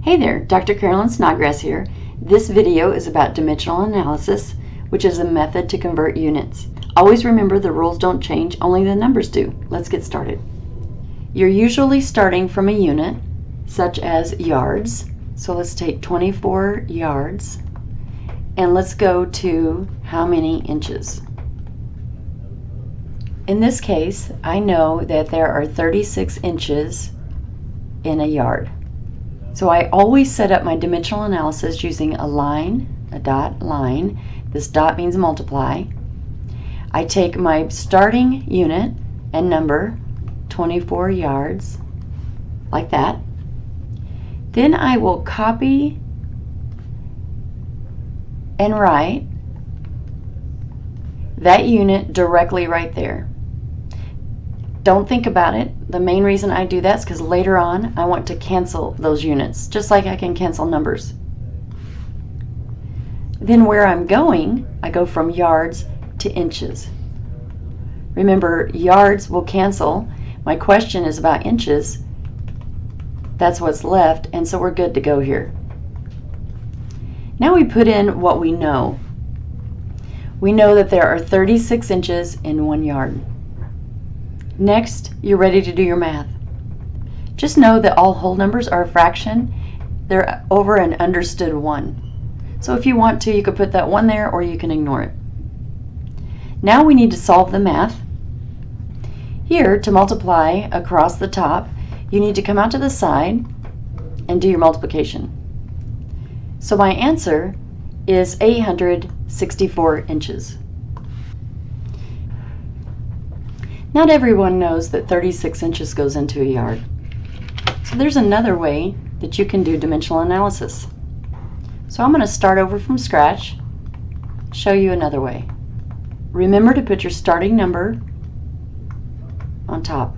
Hey there, Dr. Carolyn Snodgrass here. This video is about dimensional analysis, which is a method to convert units. Always remember the rules don't change, only the numbers do. Let's get started. You're usually starting from a unit, such as yards. So let's take 24 yards, and let's go to how many inches. In this case, I know that there are 36 inches in a yard. So I always set up my dimensional analysis using a line, a dot line. This dot means multiply. I take my starting unit and number, 24 yards, like that. Then I will copy and write that unit directly right there. Don't think about it. The main reason I do that is because later on I want to cancel those units, just like I can cancel numbers. Then where I'm going, I go from yards to inches. Remember, yards will cancel. My question is about inches. That's what's left, and so we're good to go here. Now we put in what we know. We know that there are 36 inches in 1 yard. Next, you're ready to do your math. Just know that all whole numbers are a fraction. They're over and understood 1. So if you want to, you could put that 1 there, or you can ignore it. Now we need to solve the math. Here, to multiply across the top, you need to come out to the side and do your multiplication. So my answer is 864 inches. Not everyone knows that 36 inches goes into a yard. So there's another way that you can do dimensional analysis. So I'm going to start over from scratch, show you another way. Remember to put your starting number on top.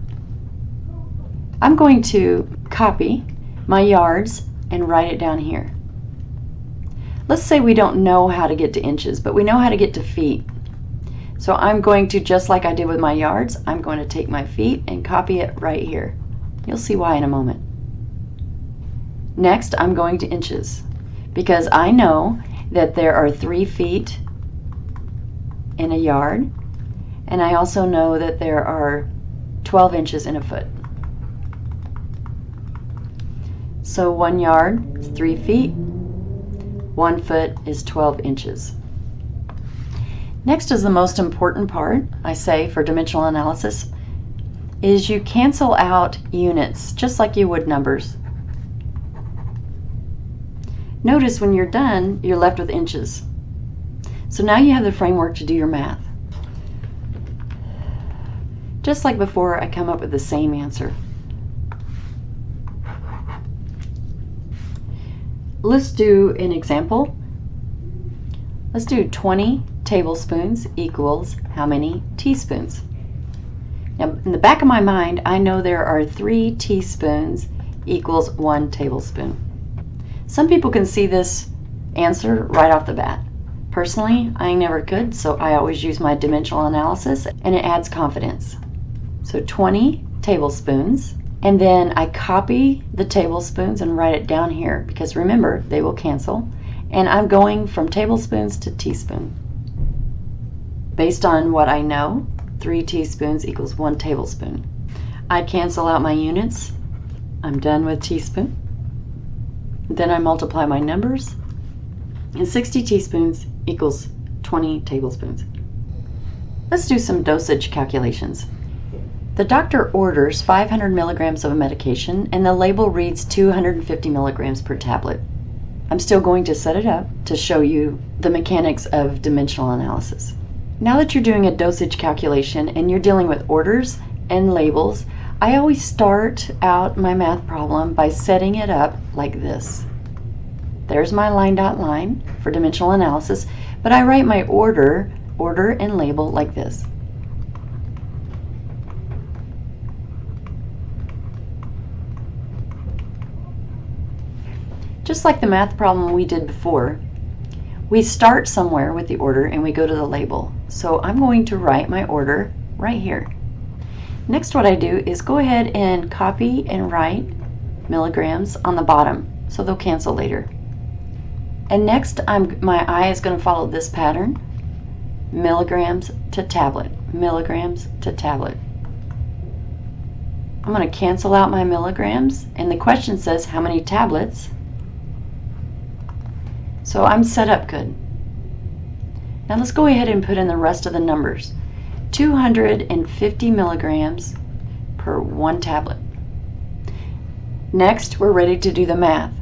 I'm going to copy my yards and write it down here. Let's say we don't know how to get to inches, but we know how to get to feet. So I'm going to, just like I did with my yards, I'm going to take my feet and copy it right here. You'll see why in a moment. Next, I'm going to inches, because I know that there are 3 feet in a yard, and I also know that there are 12 inches in a foot. So 1 yard is 3 feet, 1 foot is 12 inches. Next is the most important part, I say, for dimensional analysis, is you cancel out units, just like you would numbers. Notice when you're done, you're left with inches. So now you have the framework to do your math. Just like before, I come up with the same answer. Let's do an example. Let's do 20 tablespoons equals how many teaspoons? Now, in the back of my mind, I know there are 3 teaspoons equals 1 tablespoon. Some people can see this answer right off the bat. Personally, I never could, so I always use my dimensional analysis, and it adds confidence. So 20 tablespoons, and then I copy the tablespoons and write it down here, because remember, they will cancel, and I'm going from tablespoons to teaspoon. Based on what I know, 3 teaspoons equals 1 tablespoon. I cancel out my units. I'm done with teaspoon. Then I multiply my numbers, and 60 teaspoons equals 20 tablespoons. Let's do some dosage calculations. The doctor orders 500 milligrams of a medication, and the label reads 250 milligrams per tablet. I'm still going to set it up to show you the mechanics of dimensional analysis. Now that you're doing a dosage calculation and you're dealing with orders and labels, I always start out my math problem by setting it up like this. There's my line dot line for dimensional analysis, but I write my order and label like this. Just like the math problem we did before, we start somewhere with the order and we go to the label. So I'm going to write my order right here. Next, what I do is go ahead and copy and write milligrams on the bottom. so they'll cancel later. And next, my eye is going to follow this pattern: milligrams to tablet, milligrams to tablet. I'm going to cancel out my milligrams, and the question says how many tablets, so I'm set up good. Now let's go ahead and put in the rest of the numbers. 250 milligrams per 1 tablet. Next, we're ready to do the math.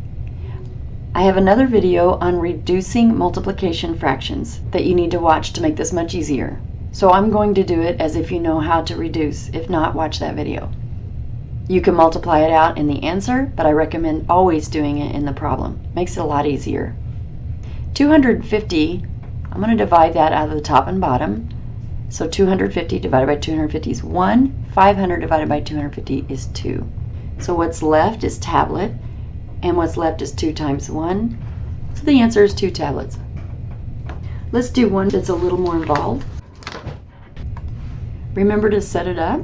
I have another video on reducing multiplication fractions that you need to watch to make this much easier. So I'm going to do it as if you know how to reduce. If not, watch that video. You can multiply it out in the answer, but I recommend always doing it in the problem. Makes it a lot easier. 250, I'm going to divide that out of the top and bottom. So 250 divided by 250 is 1. 500 divided by 250 is 2. So what's left is tablet, and what's left is 2 times 1. So the answer is 2 tablets. Let's do one that's a little more involved. Remember to set it up.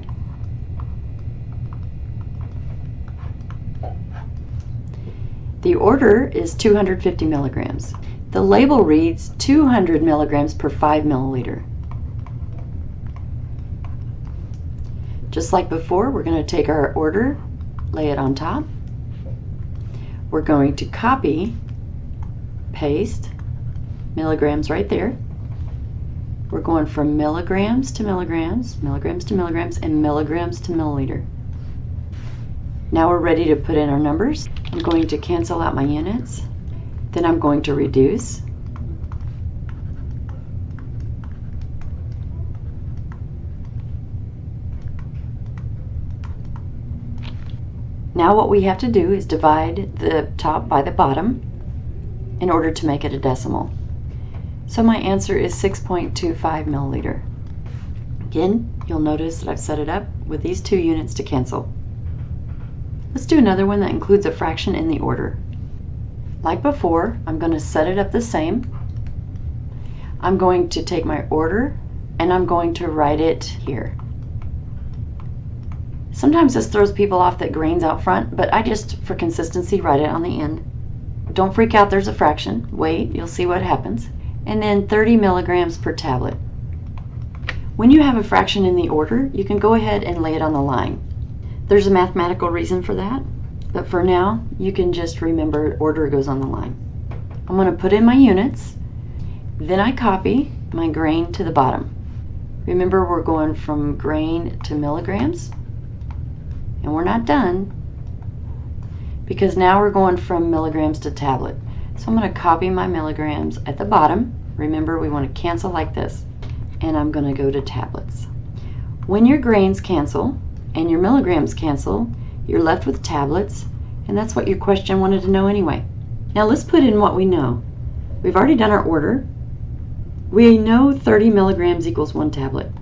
The order is 250 milligrams. The label reads 200 milligrams per 5 milliliter. Just like before, we're going to take our order, lay it on top. We're going to copy, paste, milligrams right there. We're going from milligrams to milligrams, milligrams to milligrams, and milligrams to milliliter. Now we're ready to put in our numbers. I'm going to cancel out my units. Then I'm going to reduce. Now what we have to do is divide the top by the bottom in order to make it a decimal. So my answer is 6.25 milliliter. Again, you'll notice that I've set it up with these 2 units to cancel. Let's do another one that includes a fraction in the order. Like before, I'm going to set it up the same. I'm going to take my order and I'm going to write it here. Sometimes this throws people off that grains out front, but I just, for consistency, write it on the end. Don't freak out, there's a fraction. Wait, you'll see what happens. And then 30 milligrams per tablet. When you have a fraction in the order, you can go ahead and lay it on the line. There's a mathematical reason for that, but for now, you can just remember order goes on the line. I'm going to put in my units, then I copy my grain to the bottom. Remember, we're going from grain to milligrams. And we're not done, because now we're going from milligrams to tablet. So I'm going to copy my milligrams at the bottom. Remember, we want to cancel like this. And I'm going to go to tablets. When your grains cancel and your milligrams cancel, you're left with tablets, and that's what your question wanted to know anyway. Now let's put in what we know. We've already done our order. We know 30 milligrams equals 1 tablet.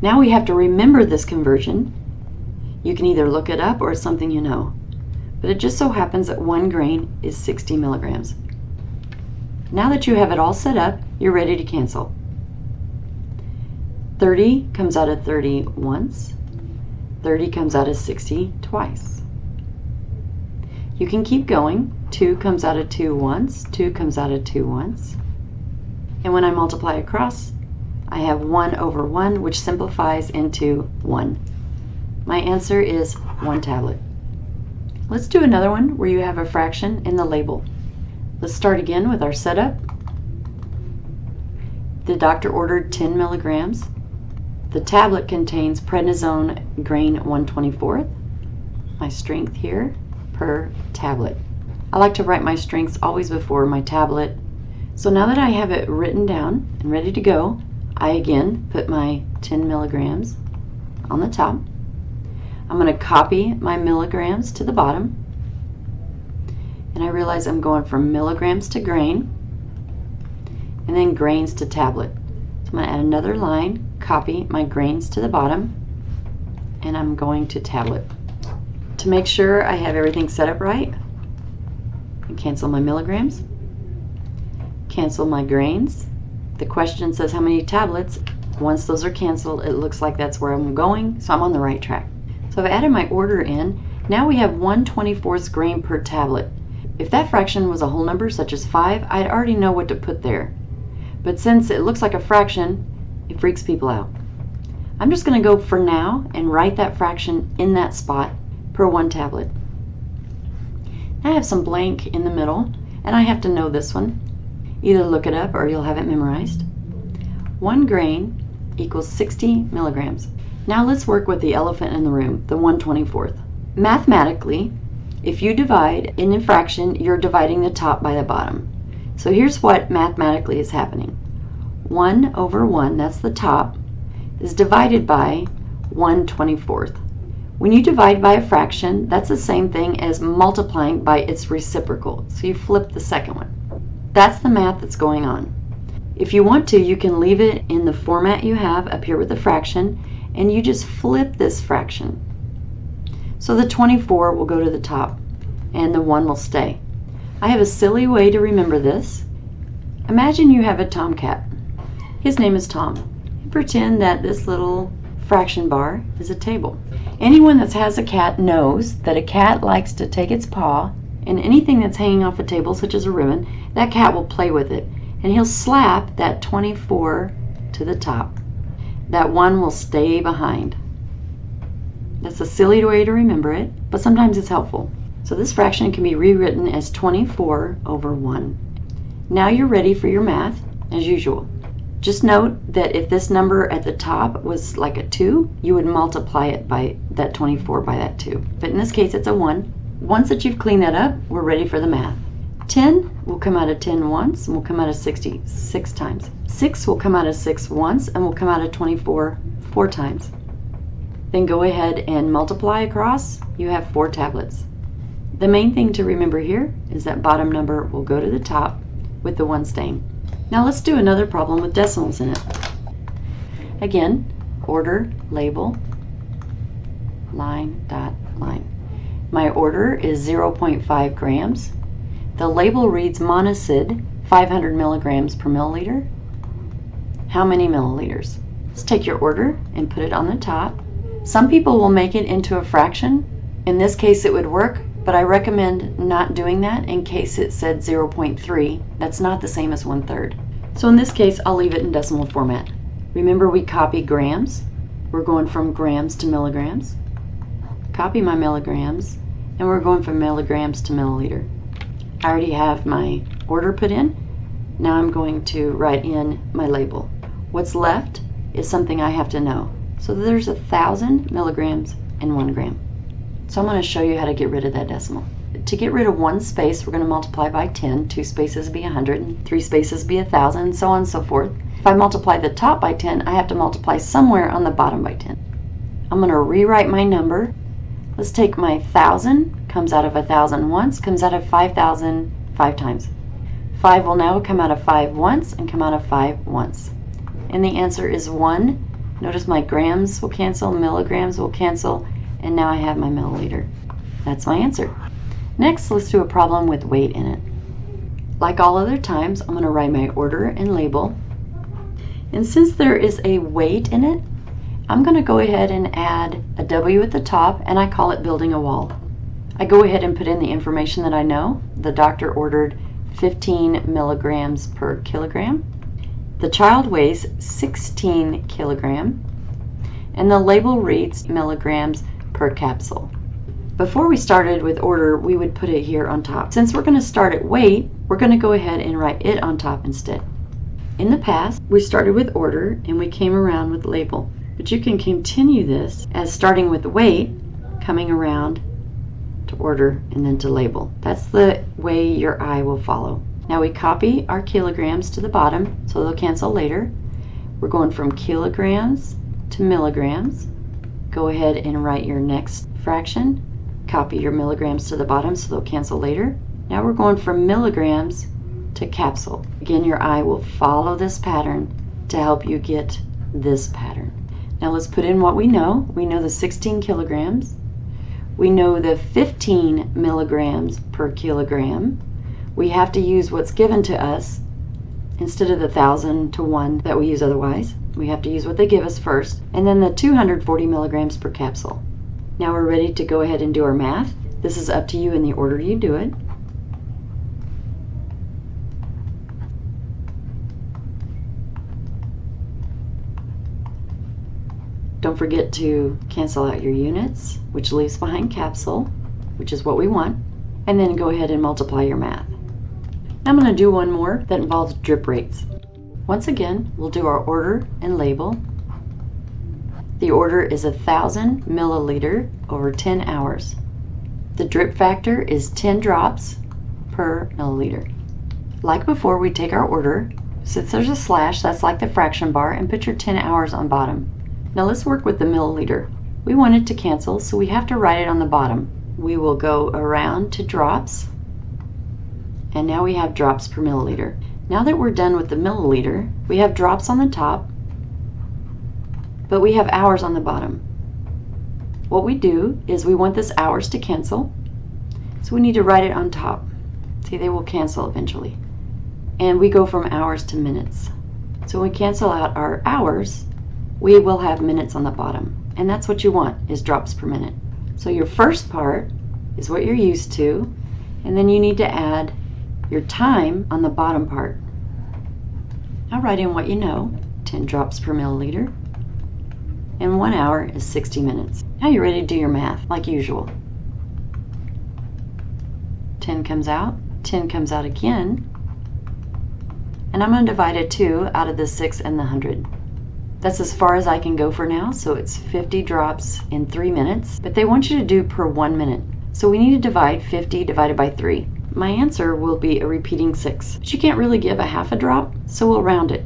Now we have to remember this conversion. You can either look it up or it's something you know. But it just so happens that 1 grain is 60 milligrams. Now that you have it all set up, you're ready to cancel. 30 comes out of 30 once. 30 comes out of 60 twice. You can keep going. 2 comes out of 2 once. 2 comes out of 2 once. And when I multiply across, I have 1 over 1, which simplifies into 1. My answer is 1 tablet. Let's do another one where you have a fraction in the label. Let's start again with our setup. The doctor ordered 10 milligrams. The tablet contains prednisone grain 1/24. My strength here per tablet. I like to write my strengths always before my tablet. So now that I have it written down and ready to go, I again put my 10 milligrams on the top. I'm going to copy my milligrams to the bottom. And I realize I'm going from milligrams to grain, and then grains to tablet. So I'm going to add another line, copy my grains to the bottom, and I'm going to tablet. To make sure I have everything set up right, I cancel my milligrams, cancel my grains. The question says how many tablets. Once those are canceled, it looks like that's where I'm going, so I'm on the right track. So I've added my order in, Now we have 1/24 gram per tablet. If that fraction was a whole number such as 5, I'd already know what to put there. But since it looks like a fraction, it freaks people out. I'm just going to go for now and write that fraction in that spot per 1 tablet. I have some blank in the middle, and I have to know this one. Either look it up or you'll have it memorized. 1 grain equals 60 milligrams. Now let's work with the elephant in the room, the 1/24. Mathematically, if you divide in a fraction, you're dividing the top by the bottom. So here's what mathematically is happening. 1 over 1, that's the top, is divided by 1/24. When you divide by a fraction, that's the same thing as multiplying by its reciprocal. So you flip the second one. That's the math that's going on. If you want to, you can leave it in the format you have up here with the fraction, and you just flip this fraction. So the 24 will go to the top, and the 1 will stay. I have a silly way to remember this. Imagine you have a tomcat. His name is Tom. Pretend that this little fraction bar is a table. Anyone that has a cat knows that a cat likes to take its paw and anything that's hanging off a table, such as a ribbon, that cat will play with it, and he'll slap that 24 to the top. That 1 will stay behind. That's a silly way to remember it, but sometimes it's helpful. So this fraction can be rewritten as 24 over 1. Now you're ready for your math, as usual. Just note that if this number at the top was like a 2, you would multiply it by that 24 by that 2. But in this case, it's a 1. Once that you've cleaned that up, we're ready for the math. 10 will come out of 10 once and will come out of 60 6 times. 6 will come out of 6 once and will come out of 24 4 times. Then go ahead and multiply across. You have 4 tablets. The main thing to remember here is that bottom number will go to the top with the 1 staying. Now let's do another problem with decimals in it. Again, order, label, line, dot, line. My order is 0.5 grams. The label reads monosid, 500 milligrams per milliliter. How many milliliters? Let's take your order and put it on the top. Some people will make it into a fraction. In this case it would work, but I recommend not doing that in case it said 0.3. That's not the same as 1/3. So in this case, I'll leave it in decimal format. Remember, we copy grams. We're going from grams to milligrams. Copy my milligrams, and we're going from milligrams to milliliter. I already have my order put in. Now I'm going to write in my label. What's left is something I have to know. So there's 1,000 milligrams in 1 gram. So I'm going to show you how to get rid of that decimal. To get rid of 1 space, we're going to multiply by 10. 2 spaces would be 100, and 3 spaces would be 1,000, and so on and so forth. If I multiply the top by 10, I have to multiply somewhere on the bottom by 10. I'm going to rewrite my number. Let's take my 1,000, comes out of 1,000 once, comes out of 5,000 5 times. 5 will now come out of 5 once and come out of 5 once. And the answer is 1. Notice my grams will cancel, milligrams will cancel, and now I have my milliliter. That's my answer. Next, let's do a problem with weight in it. Like all other times, I'm going to write my order and label. And since there is a weight in it, I'm going to go ahead and add a W at the top, and I call it building a wall. I go ahead and put in the information that I know. The doctor ordered 15 milligrams per kilogram. The child weighs 16 kilogram, and the label reads milligrams per capsule. Before we started with order, we would put it here on top. Since we're going to start at weight, we're going to go ahead and write it on top instead. In the past, we started with order and we came around with label. But you can continue this as starting with weight, coming around to order and then to label. That's the way your eye will follow. Now we copy our kilograms to the bottom, so they'll cancel later. We're going from kilograms to milligrams. Go ahead and write your next fraction. Copy your milligrams to the bottom, so they'll cancel later. Now we're going from milligrams to capsule. Again, your eye will follow this pattern to help you get this pattern. Now let's put in what we know. We know the 16 kilograms. We know the 15 milligrams per kilogram. We have to use what's given to us instead of the 1,000 to 1 that we use otherwise. We have to use what they give us first. And then the 240 milligrams per capsule. Now we're ready to go ahead and do our math. This is up to you in the order you do it. Don't forget to cancel out your units, which leaves behind capsule, which is what we want, and then go ahead and multiply your math. Now I'm going to do one more that involves drip rates. Once again, we'll do our order and label. The order is 1,000 milliliter over 10 hours. The drip factor is 10 drops per milliliter. Like before, we take our order. Since there's a slash, that's like the fraction bar, and put your 10 hours on bottom. Now let's work with the milliliter. We want it to cancel, so we have to write it on the bottom. We will go around to drops, and now we have drops per milliliter. Now that we're done with the milliliter, we have drops on the top, but we have hours on the bottom. What we do is we want this hours to cancel, so we need to write it on top. See, they will cancel eventually. And we go from hours to minutes. So when we cancel out our hours, we will have minutes on the bottom, and that's what you want, is drops per minute. So your first part is what you're used to, and then you need to add your time on the bottom part. Now write in what you know, 10 drops per milliliter, and 1 hour is 60 minutes. Now you're ready to do your math like usual. 10 comes out, 10 comes out again, and I'm going to divide a 2 out of the 6 and the 100. That's as far as I can go for now, so it's 50 drops in 3 minutes, but they want you to do per 1 minute. So we need to divide 50 divided by 3. My answer will be a repeating 6, but you can't really give a half a drop, so we'll round it.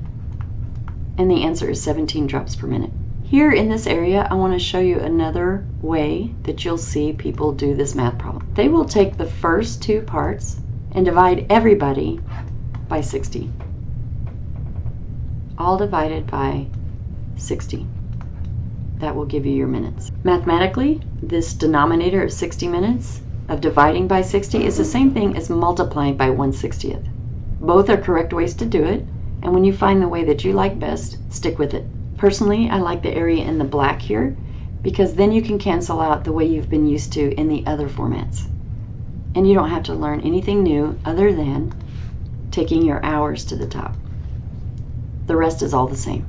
And the answer is 17 drops per minute. Here in this area, I want to show you another way that you'll see people do this math problem. They will take the first 2 parts and divide everybody by 60. All divided by 60. That will give you your minutes. Mathematically, this denominator of 60 minutes of dividing by 60 is the same thing as multiplying by 1/60th. Both are correct ways to do it, and when you find the way that you like best, stick with it. Personally, I like the area in the black here because then you can cancel out the way you've been used to in the other formats. And you don't have to learn anything new other than taking your hours to the top. The rest is all the same.